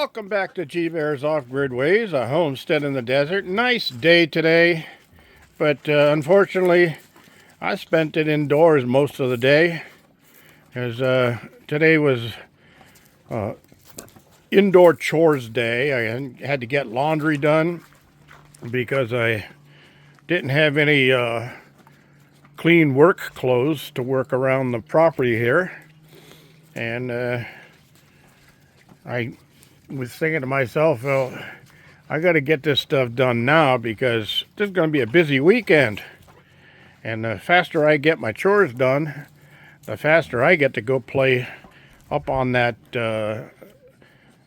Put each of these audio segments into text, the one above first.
Welcome back to G Bear's Off-Grid Ways, a homestead in the desert. Nice day today, but unfortunately, I spent it indoors most of the day, as today was indoor chores day. I had to get laundry done because I didn't have any clean work clothes to work around the property here, and I was thinking to myself, well, I got to get this stuff done now because this is going to be a busy weekend. And the faster I get my chores done, the faster I get to go play up on that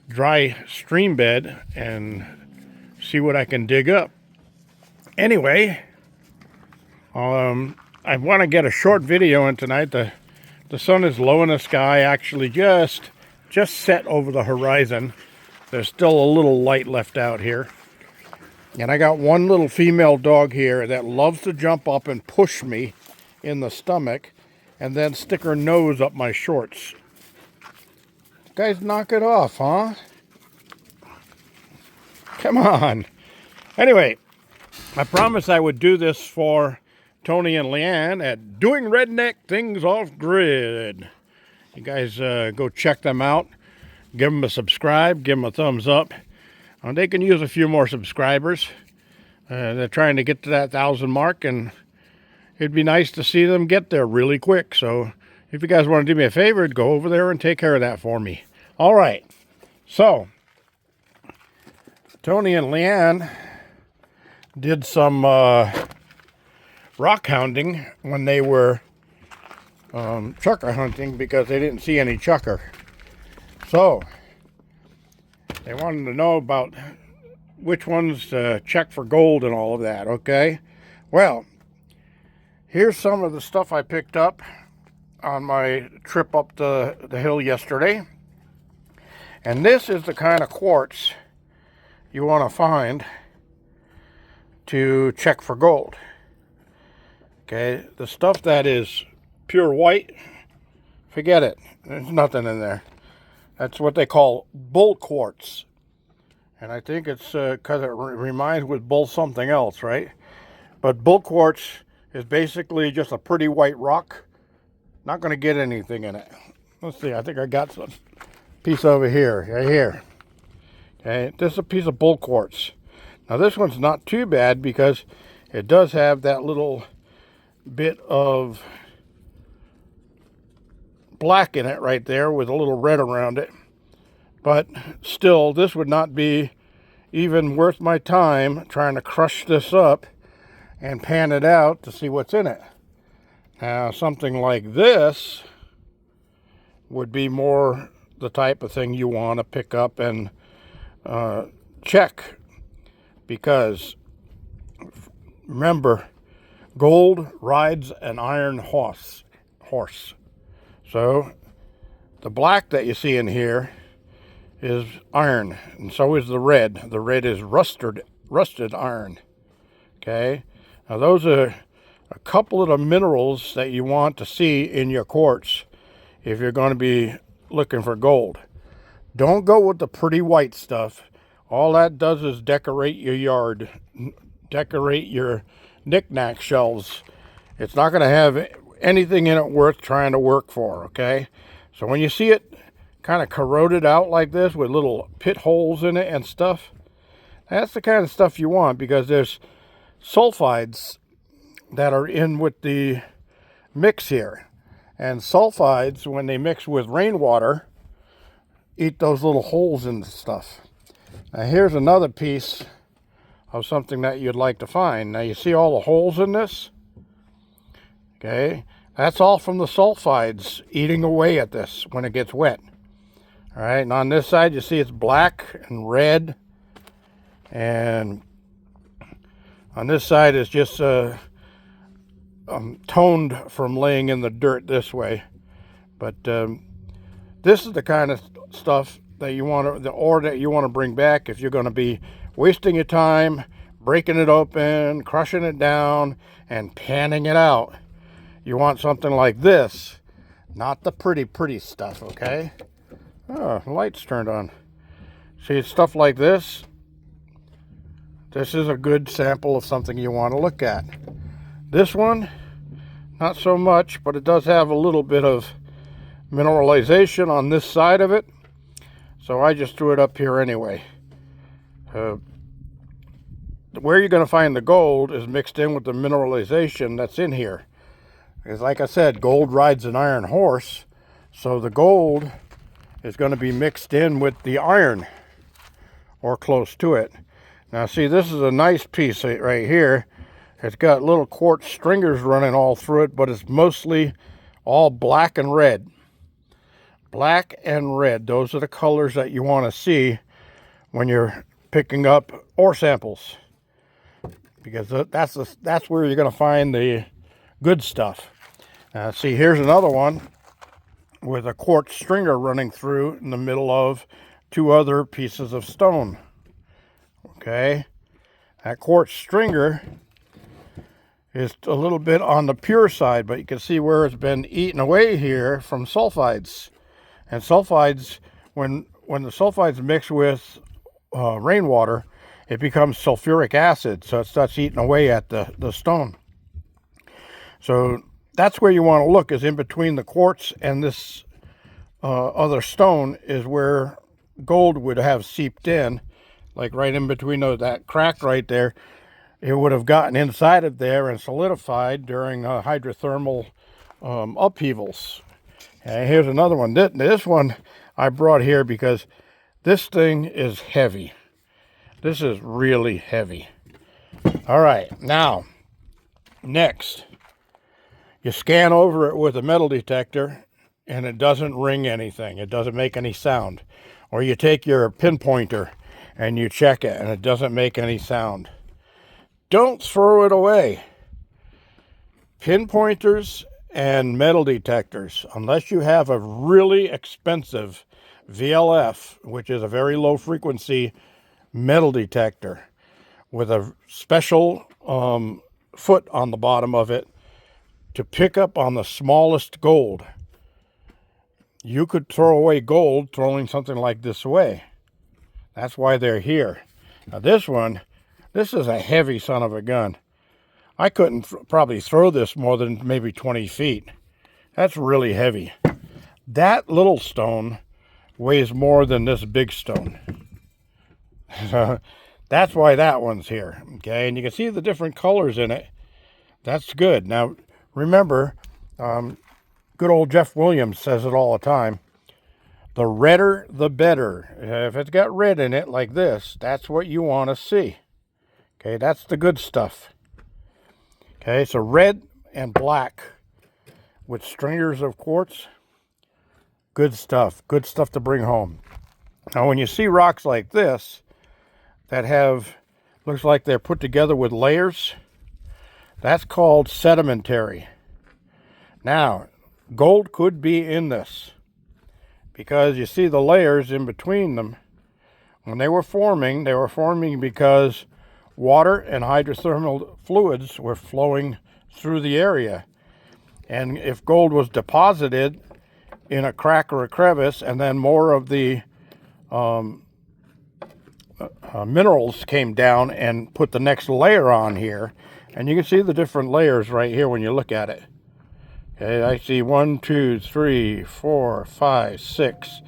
dry stream bed and see what I can dig up. Anyway, I want to get a short video in tonight. The sun is low in the sky, actually just set over the horizon. There's still a little light left out here. And I got one little female dog here that loves to jump up and push me in the stomach and then stick her nose up my shorts. Guys, knock it off, huh? Come on. Anyway, I promised I would do this for Tony and Leanne at Doing Redneck Things Off Grid. You guys go check them out. Give them a subscribe, give them a thumbs up. They can use a few more subscribers. They're trying to get to that 1,000 mark, and it'd be nice to see them get there really quick. So if you guys want to do me a favor, go over there and take care of that for me. All right. So Tony and Leanne did some rock hounding when they were chukar hunting because they didn't see any chukar. So they wanted to know about which ones to check for gold and all of that, okay? Well, here's some of the stuff I picked up on my trip up the hill yesterday. And this is the kind of quartz you want to find to check for gold. Okay, the stuff that is pure white, forget it. There's nothing in there. That's what they call bull quartz. And I think it's because it reminds with bull something else, right? But bull quartz is basically just a pretty white rock. Not going to get anything in it. Let's see, I think I got some piece over here, right here. Okay, this is a piece of bull quartz. Now this one's not too bad because it does have that little bit of black in it right there with a little red around it. But still, this would not be even worth my time trying to crush this up and pan it out to see what's in it. Now, something like this would be more the type of thing you want to pick up and check. Because, remember, gold rides an iron horse. So, the black that you see in here is iron, and so is the red. The red is rusted iron. Okay? Now, those are a couple of the minerals that you want to see in your quartz if you're going to be looking for gold. Don't go with the pretty white stuff. All that does is decorate your yard, decorate your knick-knack shelves. It's not going to have anything in it worth trying to work for, okay? So when you see it kind of corroded out like this with little pit holes in it and stuff, that's the kind of stuff you want because there's sulfides that are in with the mix here. And sulfides, when they mix with rainwater, eat those little holes in the stuff. Now here's another piece of something that you'd like to find. Now you see all the holes in this? Okay, that's all from the sulfides eating away at this when it gets wet. All right, and on this side you see it's black and red, and on this side it's just toned from laying in the dirt this way. But this is the kind of stuff that you want to, the ore that you want to bring back if you're going to be wasting your time breaking it open, crushing it down, and panning it out. You want something like this, not the pretty stuff, okay? Oh, the light's turned on. See, stuff like this. This is a good sample of something you want to look at. This one, not so much, but it does have a little bit of mineralization on this side of it. So I just threw it up here anyway. Where you're going to find the gold is mixed in with the mineralization that's in here. Because like I said, gold rides an iron horse. So the gold is going to be mixed in with the iron, or close to it. Now see, this is a nice piece right here. It's got little quartz stringers running all through it, but it's mostly all black and red. Black and red, those are the colors that you want to see when you're picking up ore samples. Because that's where you're going to find the good stuff. See, here's another one with a quartz stringer running through in the middle of two other pieces of stone. Okay, that quartz stringer is a little bit on the pure side, but you can see where it's been eaten away here from sulfides. And sulfides, when the sulfides mix with rainwater, it becomes sulfuric acid, so it starts eating away at the stone. So that's where you want to look, is in between the quartz and this other stone is where gold would have seeped in, like right in between that crack right there. It would have gotten inside of there and solidified during hydrothermal upheavals. And here's another one. This one I brought here because this thing is heavy. This is really heavy. All right, now, next, you scan over it with a metal detector and it doesn't ring anything. It doesn't make any sound. Or you take your pinpointer and you check it and it doesn't make any sound. Don't throw it away. Pinpointers and metal detectors, unless you have a really expensive VLF, which is a very low frequency metal detector with a special foot on the bottom of it to pick up on the smallest gold. You could throw away gold throwing something like this away. That's why they're here. Now this is a heavy son of a gun. I couldn't probably throw this more than maybe 20 feet. That's really heavy. That little stone weighs more than this big stone. That's why that one's here. Okay, and you can see the different colors in it. That's good. Now, remember, good old Jeff Williams says it all the time. The redder, the better. If it's got red in it like this, that's what you want to see. Okay, that's the good stuff. Okay, so red and black with stringers of quartz. Good stuff. Good stuff to bring home. Now, when you see rocks like this that have, looks like they're put together with layers, that's called sedimentary. Now, gold could be in this because you see the layers in between them. When they were forming because water and hydrothermal fluids were flowing through the area. And if gold was deposited in a crack or a crevice, and then more of the minerals came down and put the next layer on here, and you can see the different layers right here when you look at it. Okay, I see 1, 2, 3, 4, 5, 6.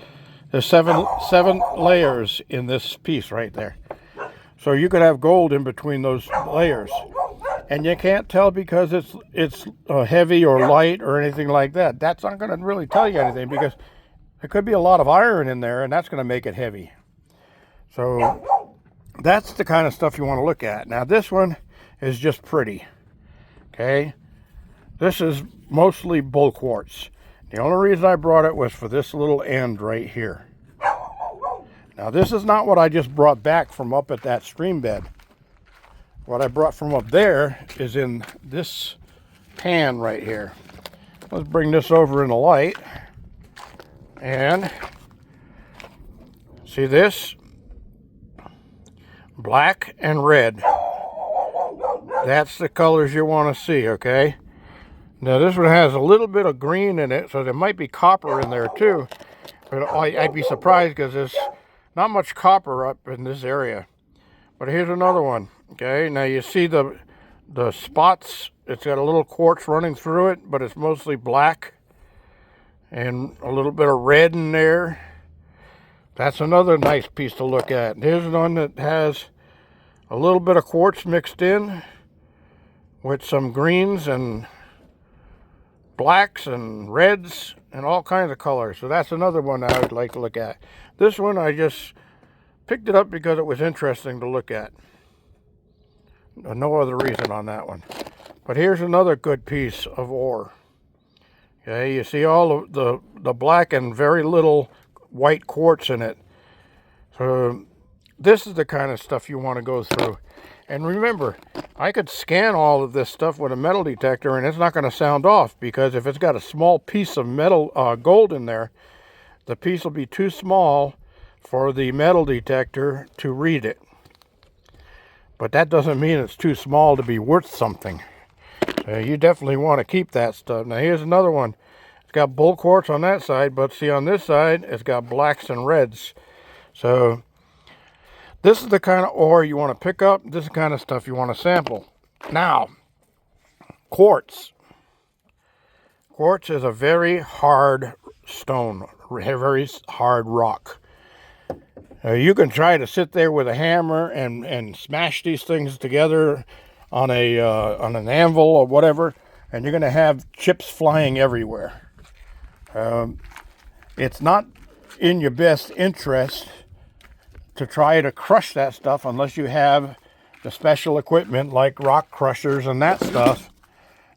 There's seven layers in this piece right there. So you could have gold in between those layers, and you can't tell because it's heavy or light or anything like that. That's not going to really tell you anything because there could be a lot of iron in there, and that's going to make it heavy. So that's the kind of stuff you want to look at. Now this one is just pretty. Okay, this is mostly bull quartz. The only reason I brought it was for this little end right here. Now this is not what I just brought back from up at that stream bed. What I brought from up there is in this pan right here. Let's bring this over in the light. And see this? Black and red. That's the colors you want to see, okay? Now this one has a little bit of green in it, so there might be copper in there too. But I'd be surprised because not much copper up in this area. But here's another one. Okay, now you see the spots. It's got a little quartz running through it, but it's mostly black and a little bit of red in there. That's another nice piece to look at. Here's one that has a little bit of quartz mixed in with some greens and blacks and reds and all kinds of colors. So that's another one I would like to look at. This one, I just picked it up because it was interesting to look at. No other reason on that one. But here's another good piece of ore. Okay, you see all of the black and very little white quartz in it. So this is the kind of stuff you want to go through. And remember, I could scan all of this stuff with a metal detector and it's not going to sound off, because if it's got a small piece of metal gold in there, the piece will be too small for the metal detector to read it. But that doesn't mean it's too small to be worth something. So you definitely want to keep that stuff. Now here's another one. It's got bull quartz on that side, but see on this side, it's got blacks and reds. So this is the kind of ore you want to pick up. This is the kind of stuff you want to sample. Now, quartz. Quartz is a very hard stone, very hard rock. You can try to sit there with a hammer and smash these things together on an anvil or whatever, and you're going to have chips flying everywhere. It's not in your best interest to try to crush that stuff unless you have the special equipment like rock crushers and that stuff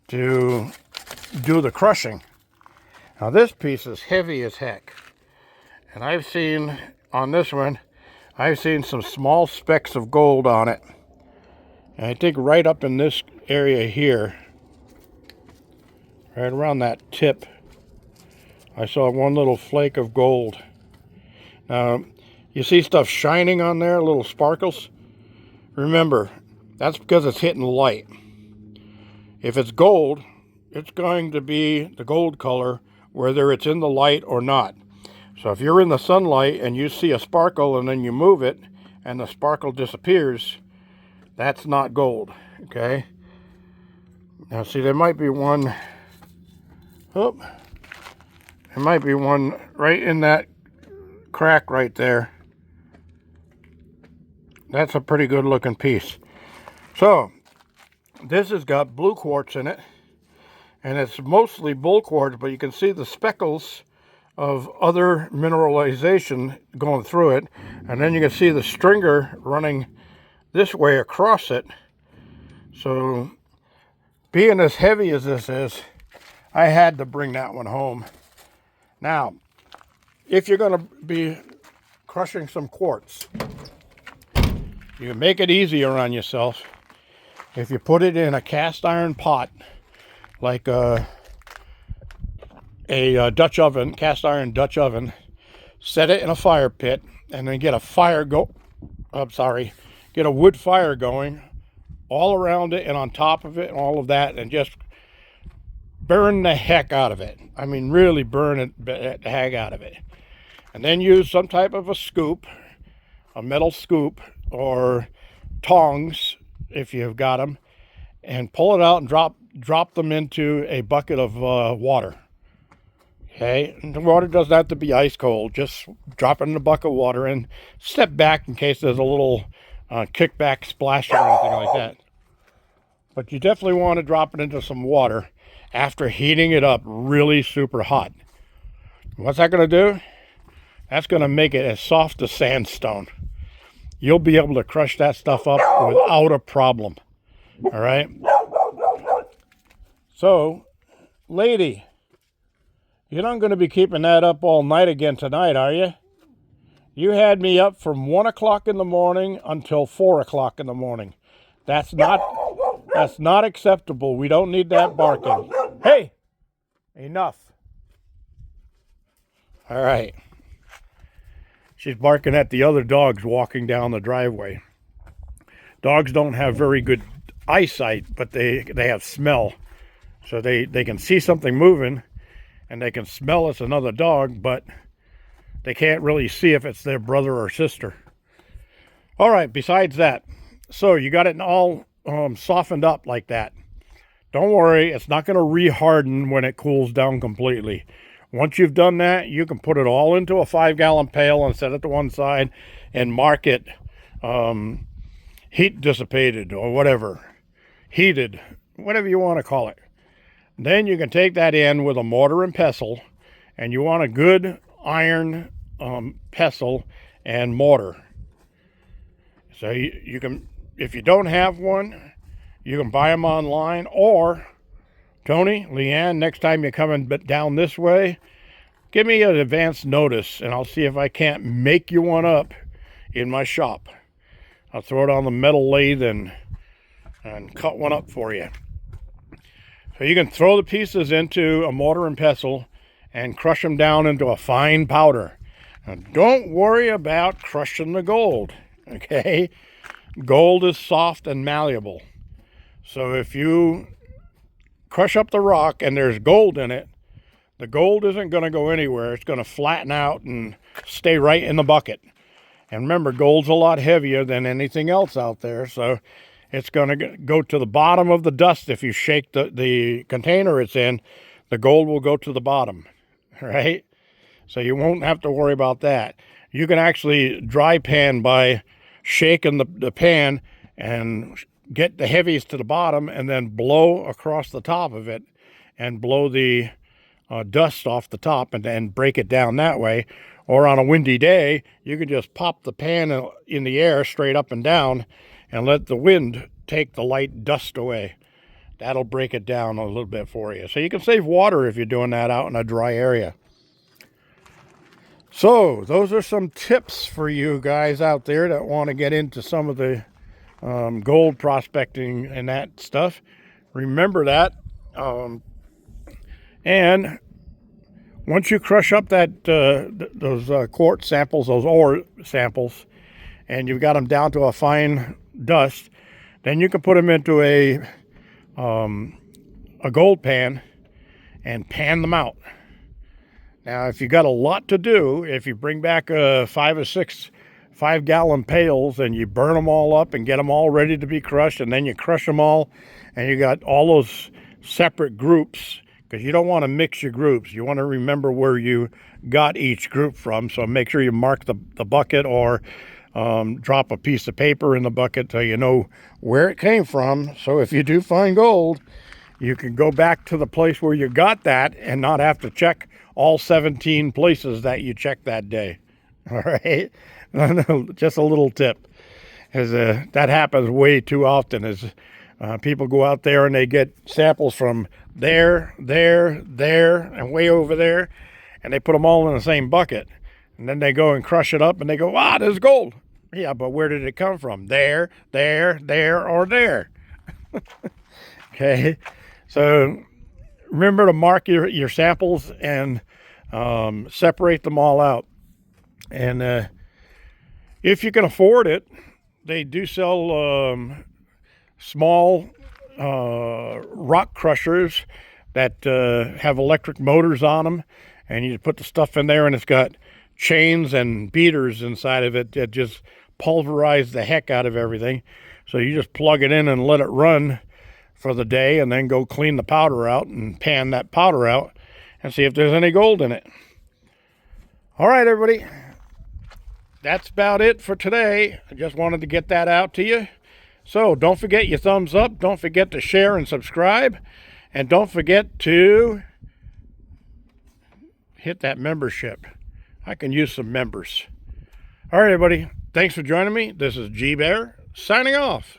to do the crushing. Now this piece is heavy as heck, and I've seen on this one, I've seen some small specks of gold on it. And I think right up in this area here, right around that tip, I saw one little flake of gold. Now, you see stuff shining on there, little sparkles? Remember, that's because it's hitting light. If it's gold, it's going to be the gold color whether it's in the light or not. So if you're in the sunlight and you see a sparkle and then you move it and the sparkle disappears, that's not gold, okay? Now see, there might be one, there might be one right in that crack right there. That's a pretty good looking piece. So this has got blue quartz in it, and it's mostly bull quartz, but you can see the speckles of other mineralization going through it, and then you can see the stringer running this way across it. So being as heavy as this is, I had to bring that one home. Now, if you're going to be crushing some quartz, you can make it easier on yourself if you put it in a cast iron pot, like a Dutch oven, cast iron Dutch oven. Set it in a fire pit, and then get a wood fire going all around it and on top of it and all of that, and just burn the heck out of it. I mean, really burn the heck out of it. And then use some type of a scoop, a metal scoop, or tongs if you've got them, and pull it out and drop them into a bucket of water. Okay, and the water doesn't have to be ice cold. Just drop it in a bucket of water and step back in case there's a little kickback splash or anything like that. But you definitely want to drop it into some water after heating it up really super hot. What's that going to do? That's going to make it as soft as sandstone. You'll be able to crush that stuff up without a problem. All right? So, lady, you're not going to be keeping that up all night again tonight, are you? You had me up from 1 o'clock in the morning until 4 o'clock in the morning. That's not acceptable. We don't need that barking. Hey, enough. All right. She's barking at the other dogs walking down the driveway. Dogs don't have very good eyesight, but they have smell. So they can see something moving, and they can smell it's another dog, but they can't really see if it's their brother or sister. All right, besides that, so you got it all softened up like that. Don't worry, it's not going to re-harden when it cools down completely. Once you've done that, you can put it all into a 5-gallon pail and set it to one side and mark it heat dissipated or whatever, heated, whatever you want to call it. Then you can take that in with a mortar and pestle, and you want a good iron pestle and mortar. So you can, if you don't have one, you can buy them online, or Tony, Leanne, next time you're coming down this way, give me an advance notice and I'll see if I can't make you one up in my shop. I'll throw it on the metal lathe and cut one up for you. So you can throw the pieces into a mortar and pestle and crush them down into a fine powder. Now, don't worry about crushing the gold, okay? Gold is soft and malleable. So if you crush up the rock and there's gold in it, the gold isn't going to go anywhere. It's going to flatten out and stay right in the bucket. And remember, gold's a lot heavier than anything else out there, so it's going to go to the bottom of the dust. If you shake the container it's in, the gold will go to the bottom, right? So you won't have to worry about that. You can actually dry pan by shaking the pan and get the heavies to the bottom and then blow across the top of it and blow the dust off the top and then break it down that way. Or on a windy day, you can just pop the pan in the air straight up and down and let the wind take the light dust away. That'll break it down a little bit for you. So you can save water if you're doing that out in a dry area. So those are some tips for you guys out there that want to get into some of the gold prospecting and that stuff. Remember that. And once you crush up that those quartz samples, those ore samples, and you've got them down to a fine dust, then you can put them into a gold pan and pan them out. Now, if you got a lot to do, if you bring back 5 or 6 5-gallon pails and you burn them all up and get them all ready to be crushed, and then you crush them all, and you got all those separate groups, because you don't want to mix your groups. You want to remember where you got each group from. So make sure you mark the bucket, or drop a piece of paper in the bucket so you know where it came from. So if you do find gold, you can go back to the place where you got that and not have to check all 17 places that you checked that day. All right? Just a little tip. As that happens way too often, as people go out there and they get samples from there, and way over there, and they put them all in the same bucket. And then they go and crush it up and they go, wow, there's gold. Yeah, but where did it come from? There, or there. Okay, so remember to mark your samples and separate them all out. And if you can afford it, they do sell small rock crushers that have electric motors on them, and you put the stuff in there and it's got chains and beaters inside of it that just pulverize the heck out of everything. So you just plug it in and let it run for the day, and then go clean the powder out and pan that powder out and see if there's any gold in it. All right, everybody, that's about it for today. I just wanted to get that out to you. So don't forget your thumbs up. Don't forget to share and subscribe. And don't forget to hit that membership. I can use some members. All right, everybody. Thanks for joining me. This is G Bear signing off.